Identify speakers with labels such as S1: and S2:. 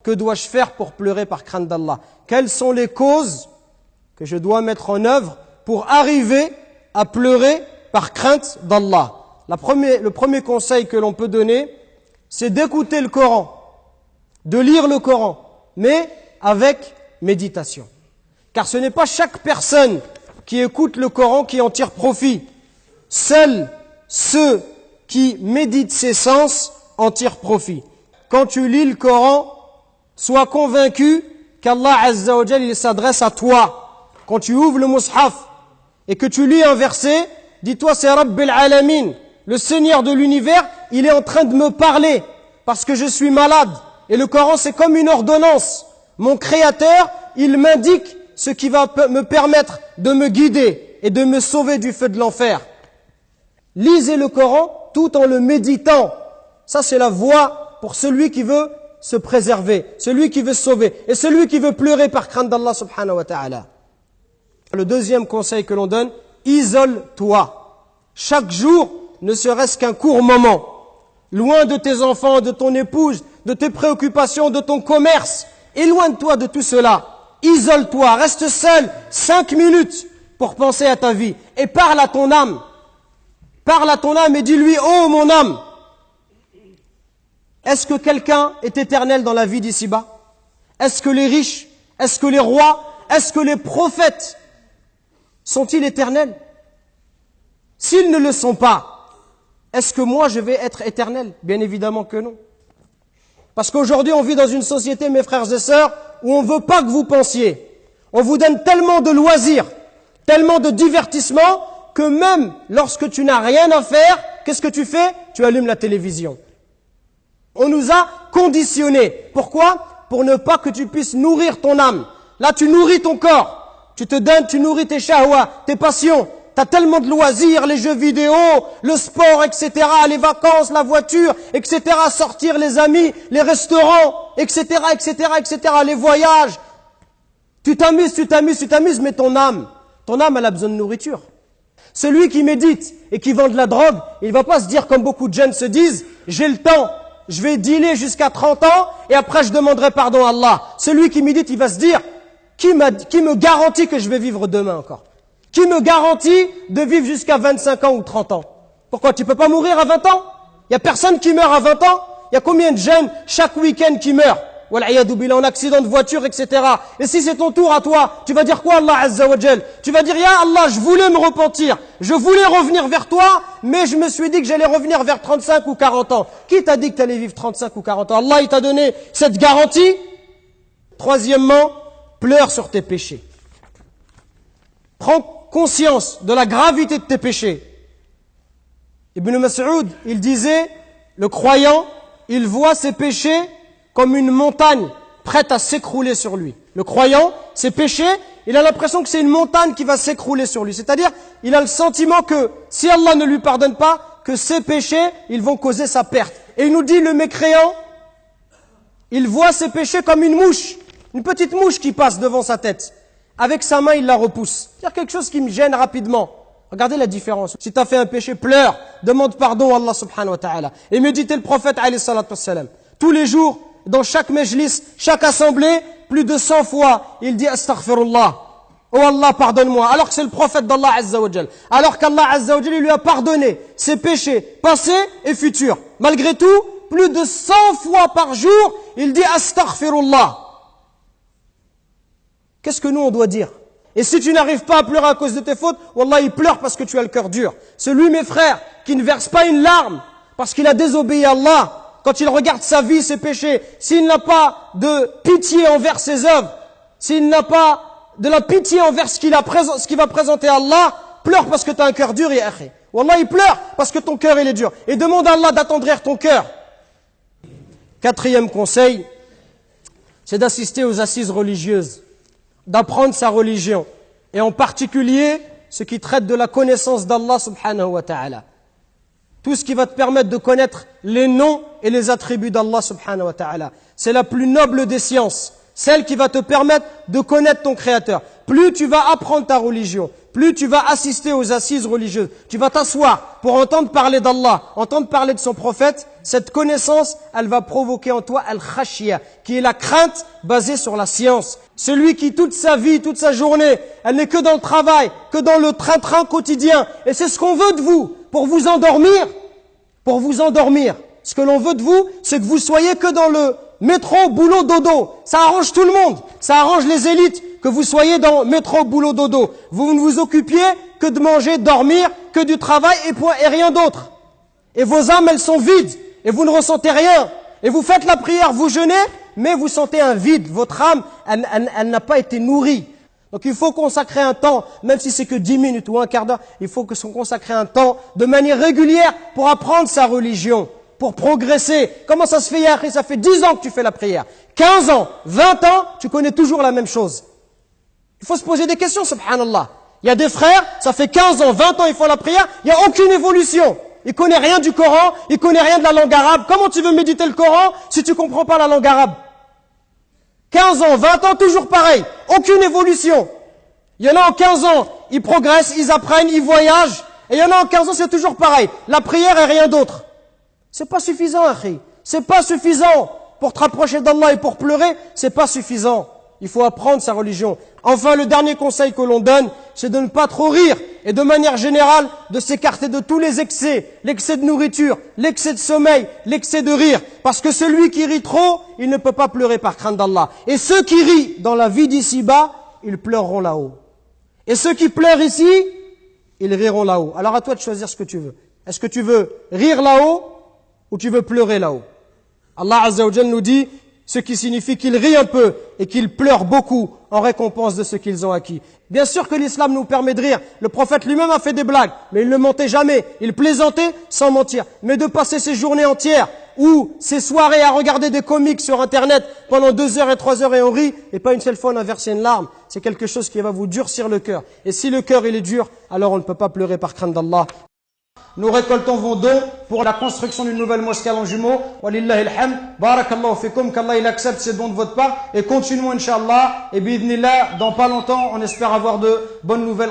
S1: Que dois-je faire pour pleurer par crainte d'Allah? Quelles sont les causes que je dois mettre en œuvre pour arriver à pleurer par crainte d'Allah? Le premier conseil que l'on peut donner, c'est d'écouter le Coran, de lire le Coran, mais avec méditation. Car ce n'est pas chaque personne qui écoute le Coran qui en tire profit. Seuls ceux qui méditent ses sens en tirent profit. Quand tu lis le Coran, sois convaincu qu'Allah Azza wa Jal, il s'adresse à toi. Quand tu ouvres le Mus'haf et que tu lis un verset, dis-toi c'est Rabbil Alamin, le Seigneur de l'univers, il est en train de me parler parce que je suis malade. Et le Coran c'est comme une ordonnance. Mon Créateur, il m'indique ce qui va me permettre de me guider et de me sauver du feu de l'enfer. Lisez le Coran tout en le méditant. Ça c'est la voie pour celui qui veut se préserver, celui qui veut se sauver et celui qui veut pleurer par crainte d'Allah subhanahu wa ta'ala. Le deuxième conseil que l'on donne, isole-toi. Chaque jour, ne serait-ce qu'un court moment, loin de tes enfants, de ton épouse, de tes préoccupations, de ton commerce. Éloigne-toi de tout cela. Isole-toi, reste seul 5 minutes pour penser à ta vie et parle à ton âme. Parle à ton âme et dis-lui, oh mon âme, est-ce que quelqu'un est éternel dans la vie d'ici-bas? Est-ce que les riches, est-ce que les rois, est-ce que les prophètes sont-ils éternels? S'ils ne le sont pas, est-ce que moi je vais être éternel? Bien évidemment que non. Parce qu'aujourd'hui on vit dans une société, mes frères et sœurs, où on ne veut pas que vous pensiez. On vous donne tellement de loisirs, tellement de divertissements, que même lorsque tu n'as rien à faire, qu'est-ce que tu fais? Tu allumes la télévision. On nous a conditionnés. Pourquoi? Pour ne pas que tu puisses nourrir ton âme. Là, tu nourris ton corps. Tu te donnes, tu nourris tes shahwa, tes passions. Tu as tellement de loisirs, les jeux vidéo, le sport, etc., les vacances, la voiture, etc., sortir les amis, les restaurants, etc., etc., les voyages. Tu t'amuses, mais ton âme, elle a besoin de nourriture. Celui qui médite et qui vend de la drogue, il ne va pas se dire comme beaucoup de jeunes se disent, j'ai le temps, je vais dealer jusqu'à 30 ans et après je demanderai pardon à Allah. Celui qui médite, il va se dire, qui me garantit que je vais vivre demain encore? Qui me garantit de vivre jusqu'à 25 ans ou 30 ans? Pourquoi? Tu peux pas mourir à 20 ans? Il y a personne qui meurt à 20 ans? Il y a combien de jeunes chaque week-end qui meurent? Wal'iyadu billah, en accident de voiture, etc. Et si c'est ton tour à toi, tu vas dire quoi, Allah Azza wa Jal? Tu vas dire, Ya Allah, je voulais me repentir, je voulais revenir vers toi, mais je me suis dit que j'allais revenir vers 35 ou 40 ans. Qui t'a dit que tu allais vivre 35 ou 40 ans? Allah, il t'a donné cette garantie. Troisièmement, pleure sur tes péchés. Prends conscience de la gravité de tes péchés. Ibn Mas'ud, il disait, le croyant, il voit ses péchés comme une montagne prête à s'écrouler sur lui. Le croyant, ses péchés, il a l'impression que c'est une montagne qui va s'écrouler sur lui. C'est-à-dire, il a le sentiment que si Allah ne lui pardonne pas, que ses péchés, ils vont causer sa perte. Et il nous dit, le mécréant, il voit ses péchés comme une mouche, une petite mouche qui passe devant sa tête. Avec sa main, il la repousse. C'est-à-dire quelque chose qui me gêne rapidement. Regardez la différence. Si tu as fait un péché, pleure, demande pardon à Allah subhanahu wa ta'ala. Et méditez le prophète alayhi salatu wassalam. Tous les jours, dans chaque majlis, chaque assemblée, plus de 100 fois, il dit astaghfirullah. Oh Allah, pardonne-moi. Alors que c'est le prophète d'Allah Azza wa Jal. Alors qu'Allah Azza wa Jal lui a pardonné ses péchés passés et futurs. Malgré tout, plus de 100 fois par jour, il dit astaghfirullah. Qu'est-ce que nous on doit dire? Et si tu n'arrives pas à pleurer à cause de tes fautes, Wallah, il pleure parce que tu as le cœur dur. Celui, mes frères, qui ne verse pas une larme parce qu'il a désobéi à Allah, quand il regarde sa vie, ses péchés, s'il n'a pas de pitié envers ses œuvres, s'il n'a pas de la pitié envers ce qu'il va présenter à Allah, pleure parce que tu as un cœur dur, et akhi. Wallah, il pleure parce que ton cœur il est dur. Et demande à Allah d'attendrir ton cœur. Quatrième conseil, c'est d'assister aux assises religieuses, d'apprendre sa religion, et en particulier ce qui traite de la connaissance d'Allah subhanahu wa ta'ala. Tout ce qui va te permettre de connaître les noms et les attributs d'Allah subhanahu wa ta'ala. C'est la plus noble des sciences, celle qui va te permettre de connaître ton Créateur. Plus tu vas apprendre ta religion, plus tu vas assister aux assises religieuses, tu vas t'asseoir pour entendre parler d'Allah, entendre parler de son prophète, cette connaissance, elle va provoquer en toi al-khashiyah, qui est la crainte basée sur la science. Celui qui, toute sa vie, toute sa journée, elle n'est que dans le travail, que dans le train-train quotidien. Et c'est ce qu'on veut de vous, pour vous endormir. Pour vous endormir. Ce que l'on veut de vous, c'est que vous soyez que dans le métro, boulot, dodo. Ça arrange tout le monde. Ça arrange les élites que vous soyez dans métro, boulot, dodo. Vous ne vous occupiez que de manger, dormir, que du travail et rien d'autre. Et vos âmes, elles sont vides. Et vous ne ressentez rien. Et vous faites la prière, vous jeûnez, mais vous sentez un vide. Votre âme, elle n'a pas été nourrie. Donc il faut consacrer un temps, même si c'est que 10 minutes ou un quart d'heure, il faut que consacrer un temps de manière régulière pour apprendre sa religion, pour progresser. Comment ça se fait hier? Ça fait 10 ans que tu fais la prière. 15 ans, 20 ans, tu connais toujours la même chose. Il faut se poser des questions, subhanallah. Il y a des frères, ça fait 15 ans, 20 ans, ils font la prière, il n'y a aucune évolution. Il connaît rien du Coran, il connaît rien de la langue arabe. Comment tu veux méditer le Coran si tu comprends pas la langue arabe? 15 ans, 20 ans, toujours pareil. Aucune évolution. Il y en a en 15 ans, ils progressent, ils apprennent, ils voyagent. Et il y en a en 15 ans, c'est toujours pareil. La prière et rien d'autre. C'est pas suffisant, akhi. C'est pas suffisant. Pour te rapprocher d'Allah et pour pleurer, c'est pas suffisant. Il faut apprendre sa religion. Enfin, le dernier conseil que l'on donne, c'est de ne pas trop rire. Et de manière générale, de s'écarter de tous les excès. L'excès de nourriture, l'excès de sommeil, l'excès de rire. Parce que celui qui rit trop, il ne peut pas pleurer par crainte d'Allah. Et ceux qui rient dans la vie d'ici-bas, ils pleureront là-haut. Et ceux qui pleurent ici, ils riront là-haut. Alors à toi de choisir ce que tu veux. Est-ce que tu veux rire là-haut ou tu veux pleurer là-haut? Allah Azza wa Jalla nous dit, ce qui signifie qu'ils rient un peu et qu'ils pleurent beaucoup en récompense de ce qu'ils ont acquis. Bien sûr que l'islam nous permet de rire. Le prophète lui-même a fait des blagues, mais il ne mentait jamais. Il plaisantait sans mentir. Mais de passer ses journées entières ou ses soirées à regarder des comics sur Internet pendant 2 heures et 3 heures et on rit, et pas une seule fois on a versé une larme, c'est quelque chose qui va vous durcir le cœur. Et si le cœur il est dur, alors on ne peut pas pleurer par crainte d'Allah. Nous récoltons vos dons pour la construction d'une nouvelle mosquée à Longjumeau. Walillahi alhamd. Barakallahu fikum. Qu'Allah il accepte ces dons de votre part. Et continuons, Inch'Allah. Et bi'idhnillah, dans pas longtemps, on espère avoir de bonnes nouvelles.